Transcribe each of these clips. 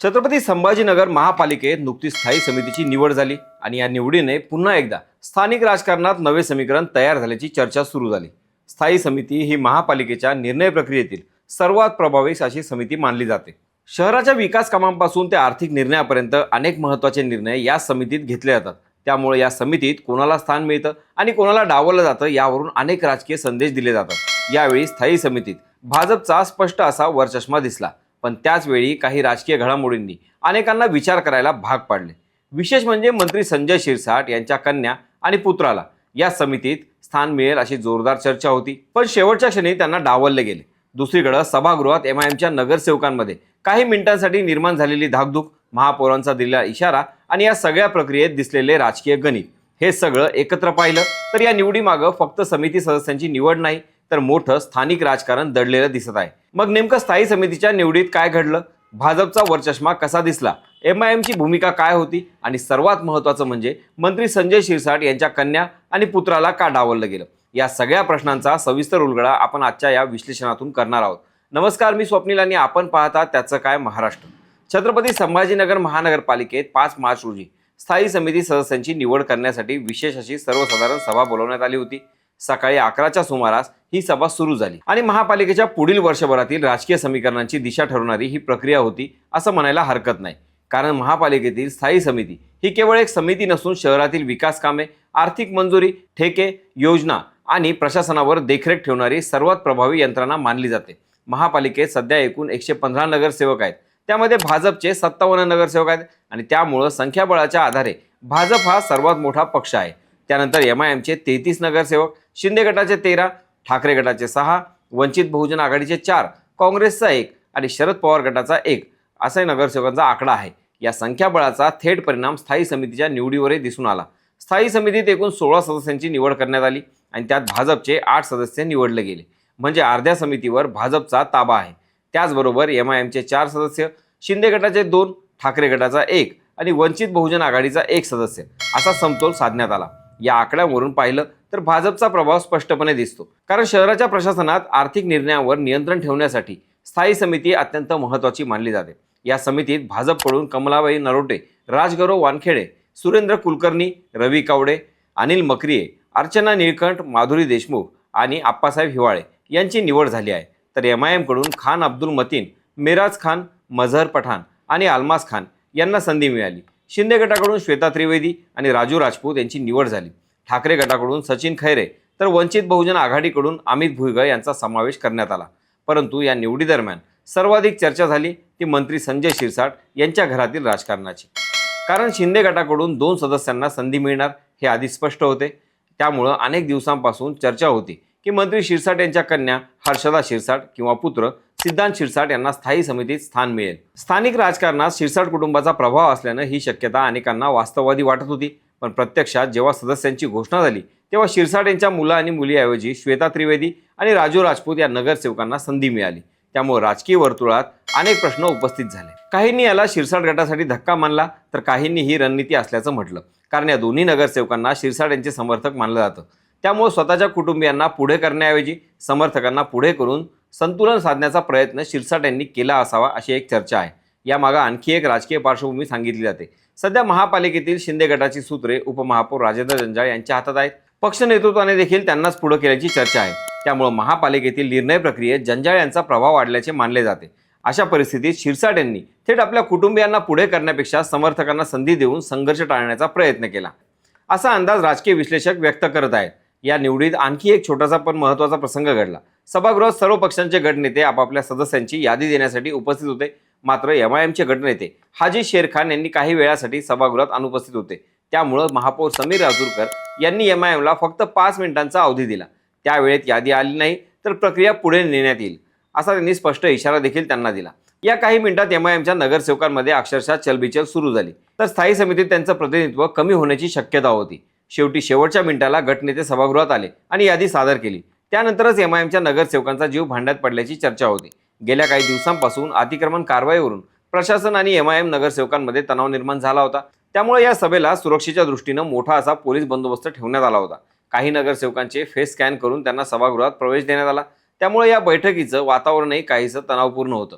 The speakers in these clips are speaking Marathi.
छत्रपती संभाजीनगर महापालिकेत नुकतीच स्थायी समितीची निवड झाली आणि या निवडीने पुन्हा एकदा स्थानिक राजकारणात नवे समीकरण तयार झाल्याची चर्चा सुरू झाली। स्थायी समिती ही महापालिकेच्या निर्णय प्रक्रियेतील सर्वात प्रभावी अशी समिती मानली जाते। शहराच्या विकास कामांपासून ते आर्थिक निर्णयापर्यंत अनेक महत्त्वाचे निर्णय या समितीत घेतले जातात। त्यामुळे या समितीत कोणाला स्थान मिळतं आणि कोणाला डावललं जातं यावरून अनेक राजकीय संदेश दिले जातात। यावेळी स्थायी समितीत भाजपचा स्पष्ट असा वरचष्मा दिसला, पण त्याच वेळी काही राजकीय घडामोडींनी अनेकांना विचार करायला भाग पाडले। विशेष म्हणजे मंत्री संजय शिरसाट यांच्या कन्या आणि पुत्राला या समितीत स्थान मिळेल अशी जोरदार चर्चा होती, पण शेवटच्या क्षणी त्यांना डावलले गेले। दुसरीकडे सभागृहात एमआयएमच्या नगरसेवकांमध्ये काही मिनिटांसाठी निर्माण झालेली धाकधूक, महापौरांचा दिलेला इशारा आणि या सगळ्या प्रक्रियेत दिसलेले राजकीय गणित, हे सगळं एकत्र पाहिलं तर या निवडीमागं फक्त समिती सदस्यांची निवड नाही तर मोठं स्थानिक राजकारण दडलेलं दिसत आहे। मग नेमकं स्थायी समितीच्या निवडीत काय घडलं, भाजपचा वरचष्मा कसा दिसला, एमआयएमची भूमिका काय होती आणि सर्वात महत्त्वाचं म्हणजे मंत्री संजय शिरसाट यांच्या कन्या आणि पुत्राला का डावललं गेलं, या सगळ्या प्रश्नांचा सविस्तर उलगडा आपण आजच्या या विश्लेषणातून करणार आहोत। नमस्कार, मी स्वप्नील आणि आपण पाहता त्याचं काय महाराष्ट्र। छत्रपती संभाजीनगर महानगरपालिकेत 5 मार्च रोजी स्थायी समिती सदस्यांची निवड करण्यासाठी विशेष अशी सर्वसाधारण सभा बोलवण्यात आली होती। सकाळी 11च्या सुमारास ही सभा सुरू झाली आणि महापालिकेच्या पुढील वर्षभरातील राजकीय समीकरणांची दिशा ठरवणारी ही प्रक्रिया होती असं म्हणायला हरकत नाही। कारण महापालिकेतील स्थायी समिती ही केवळ एक समिती नसून शहरातील विकास कामे, आर्थिक मंजुरी, ठेके, योजना आणि प्रशासनावर देखरेख ठेवणारी सर्वात प्रभावी यंत्रणा मानली जाते। महापालिकेत सध्या एकूण 115 नगरसेवक आहेत, त्यामध्ये भाजपचे 57 नगरसेवक आहेत आणि त्यामुळे संख्याबळाच्या आधारे भाजप हा सर्वात मोठा पक्ष आहे। त्यानंतर एमआयएमचे 33 नगरसेवक, शिंदे गटाचे 13, ठाकरे गटाचे 6, वंचित बहुजन आघाडीचे 4, काँग्रेसचा 1 आणि शरद पवार गटाचा 1 असा नगरसेवकांचा आकडा आहे। या संख्याबळाचा थेट परिणाम स्थायी समितीच्या निवडीवरही दिसून आला। स्थायी समितीत एकूण 16 सदस्यांची निवड करण्यात आली आणि त्यात भाजपचे 8 सदस्य निवडले गेले, म्हणजे अर्ध्या समितीवर भाजपचा ताबा आहे। त्याचबरोबर एमआयएमचे 4 सदस्य, शिंदे गटाचे 2, ठाकरे गटाचा 1 आणि वंचित बहुजन आघाडीचा 1 सदस्य असा समतोल साधण्यात आला। या आकड्यांवरून पाहिलं तर भाजपचा प्रभाव स्पष्टपणे दिसतो, कारण शहराच्या प्रशासनात आर्थिक निर्णयांवर नियंत्रण ठेवण्यासाठी स्थायी समिती अत्यंत महत्त्वाची मानली जाते। या समितीत भाजपकडून कमलाबाई नरोटे, राजगौरव वानखेडे, सुरेंद्र कुलकर्णी, रवी कावडे, अनिल मकरिये, अर्चना निळकंठ, माधुरी देशमुख आणि आप्पासाहेब हिवाळे यांची निवड झाली आहे। तर एमआयएमकडून खान अब्दुल मतीन, मिराज खान, मजहर पठाण आणि अल्मास खान यांना संधी मिळाली। शिंदे गटाकडून श्वेता त्रिवेदी आणि राजू राजपूत यांची निवड झाली। ठाकरे गटाकडून सचिन खैरे तर वंचित बहुजन आघाडीकडून अमित भुईगळ यांचा समावेश करण्यात आला। परंतु या निवडीदरम्यान सर्वाधिक चर्चा झाली ती मंत्री संजय शिरसाट यांच्या घरातील राजकारणाची। कारण शिंदे गटाकडून 2 सदस्यांना संधी मिळणार हे आधी स्पष्ट होते। त्यामुळं अनेक दिवसांपासून चर्चा होती की मंत्री शिरसाट यांच्या कन्या हर्षदा शिरसाट किंवा पुत्र सिद्धांत शिरसाट यांना स्थायी समितीत स्थान मिळेल। स्थानिक राजकारणात शिरसाट कुटुंबाचा प्रभाव असल्यानं ही शक्यता अनेकांना वास्तववादी वाटत होती, पण प्रत्यक्षात जेव्हा सदस्यांची घोषणा झाली तेव्हा शिरसाट यांच्या मुलं आणि मुलीऐवजी श्वेता त्रिवेदी आणि राजू राजपूत या नगरसेवकांना संधी मिळाली। त्यामुळे राजकीय वर्तुळात अनेक प्रश्न उपस्थित झाले। काहींनी याला शिरसाट गटासाठी धक्का मानला तर काहींनी ही रणनीती असल्याचं म्हटलं, कारण या दोन्ही नगरसेवकांना शिरसाट यांचे समर्थक मानलं जातं। त्यामुळे स्वतःच्या कुटुंबियांना पुढे करण्याऐवजी समर्थकांना पुढे करून संतुलन साधण्याचा प्रयत्न शिरसाट यांनी केला असावा अशी एक चर्चा आहे। यामागे आणखी एक राजकीय पार्श्वभूमी सांगितली जाते। सध्या महापालिकेतील शिंदे गटाची सूत्रे उपमहापौर राजेंद्र जंजाळ यांच्या हातात आहेत। पक्ष नेतृत्वाने देखील त्यांनाच पुढे केल्याची चर्चा आहे। त्यामुळे महापालिकेतील निर्णय प्रक्रियेत जंजाळ यांचा प्रभाव वाढल्याचे मानले जाते। अशा परिस्थितीत शिरसाट यांनी थेट आपल्या कुटुंबियांना पुढे करण्यापेक्षा समर्थकांना संधी देऊन संघर्ष टाळण्याचा प्रयत्न केला, असा अंदाज राजकीय विश्लेषक व्यक्त करत आहेत। या निवडीत आणखी एक छोटासा पण महत्त्वाचा प्रसंग घडला। सभागृहात सर्व पक्षांचे गटनेते आपापल्या सदस्यांची यादी देण्यासाठी उपस्थित होते, मात्र एमआयएमचे गटनेते हाजी शेर खान यांनी काही वेळासाठी सभागृहात अनुपस्थित होते। त्यामुळे महापौर समीर राजूरकर यांनी एमआयएमला फक्त 5 मिनिटांचा अवधी दिला। त्या वेळेत यादी आली नाही तर प्रक्रिया पुढे नेण्यात येईल असा त्यांनी स्पष्ट इशारा देखील त्यांना दिला। या काही मिनिटात एमआयएमच्या नगरसेवकांमध्ये अक्षरशः चलबिचल सुरू झाली, तर स्थायी समितीत त्यांचं प्रतिनिधित्व कमी होण्याची शक्यता होती। शेवटी शेवटच्या मिनिटाला गटनेते सभागृहात आले आणि यादी सादर केली। त्यानंतरच एमआयएमच्या नगरसेवकांचा जीव भांड्यात पडल्याची चर्चा होती। गेल्या काही दिवसांपासून अतिक्रमण कारवाईवरून प्रशासन आणि एमआयएम नगरसेवकांमध्ये तणाव निर्माण झाला होता। त्यामुळे या सभेला सुरक्षेच्या दृष्टीने मोठा असा पोलीस बंदोबस्त ठेवण्यात आला होता। काही नगरसेवकांचे फेस स्कॅन करून त्यांना सभागृहात प्रवेश देण्यात आला। त्यामुळे या बैठकीचं वातावरणही काहीसं तणावपूर्ण होतं।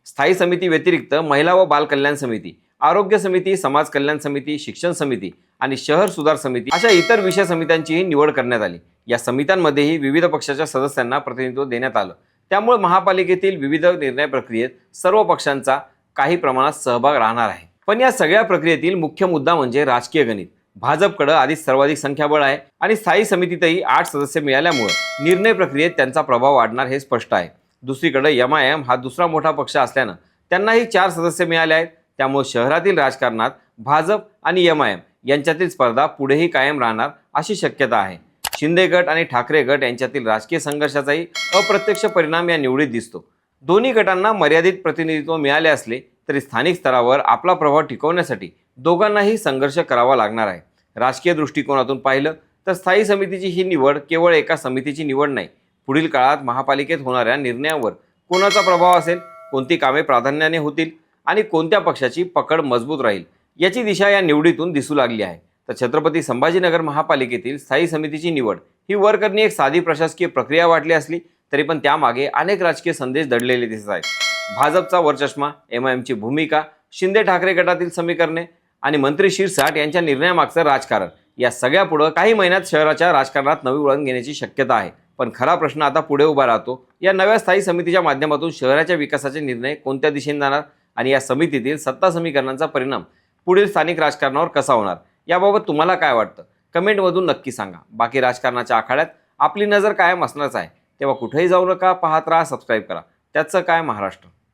स्थायी समिती व्यतिरिक्त महिला व बाल कल्याण समिती, आरोग्य समिती, समाज कल्याण समिती, शिक्षण समिती आणि शहर सुधार समिती अशा इतर विषय समित्यांचीही निवड करण्यात आली. या समित्यांमध्येही विविध पक्षाच्या सदस्यांना प्रतिनिधित्व देण्यात आलं. त्यामुळे महापालिकेतील विविध निर्णय प्रक्रियेत सर्व पक्षांचा काही प्रमाणात सहभाग राहणार आहे. पण या सगळ्या प्रक्रियेतील मुख्य मुद्दा म्हणजे राजकीय गणित. भाजपकडे आधीच सर्वाधिक संख्याबळ आहे आणि स्थायी समितीतही 8 सदस्य मिळाल्यामुळे निर्णय प्रक्रियेत त्यांचा प्रभाव वाढणार हे स्पष्ट आहे. दुसरीकडे MIM हा दुसरा मोठा पक्ष असल्यानं त्यांनाही 4 सदस्य मिळाले आहेत. त्यामुळे शहरातील राजकारणात भाजप आणि MIM यांच्यातील स्पर्धा पुढेही कायम राहणार अशी शक्यता आहे. शिंदे गट आणि ठाकरे गट यांच्यातील राजकीय संघर्षाचाही अप्रत्यक्ष परिणाम या निवडीत दिसतो. दोन्ही गटांना मर्यादित प्रतिनिधित्व मिळाले असले तरी स्थानिक स्तरावर आपला प्रभाव टिकवण्यासाठी दोघांनाही संघर्ष करावा लागणार आहे. राजकीय दृष्टिकोनातून पाहिलं तर स्थायी समितीची ही निवड केवळ एका समितीची निवड नाही. पुढील काळात महापालिकेत होणाऱ्या निर्णयांवर कोणाचा प्रभाव असेल, कोणती कामे प्राधान्याने होतील आणि कोणत्या पक्षाची पकड मजबूत राहील याची दिशा या निवडीतून दिसू लागली आहे. तर छत्रपती संभाजीनगर महापालिकेतील स्थायी समितीची निवड ही वरकरणी एक साधी प्रशासकीय प्रक्रिया वाटली असली तरी पण त्यामागे अनेक राजकीय संदेश दडलेले दिसत आहेत. भाजपचा वरचष्मा, MIMची भूमिका, शिंदे ठाकरे गटातील समीकरणे आणि मंत्री शिरसाट यांच्या निर्णयामागचं राजकारण या सगळ्या पुढे काही महिन्यात शहराच्या राजकारणात नवी वळण घेण्याची शक्यता आहे. पण खरा प्रश्न आता पुढे उभा राहतो, या नव्या स्थायी समितीच्या माध्यमातून शहराच्या विकासाचे निर्णय कोणत्या दिशेने जाणार आणि या समितीतील सत्ता समीकरणांचा परिणाम पुढील स्थानिक राजकारणावर कसा होणार याबाबत तुम्हाला काय वाटतं कमेंटमधून नक्की सांगा. बाकी राजकारणाच्या आखाड्यात आपली नजर कायम असणारच आहे. तेव्हा कुठेही जाऊ नका, पाहत राहा, सबस्क्राईब करा. त्याचं काय महाराष्ट्र.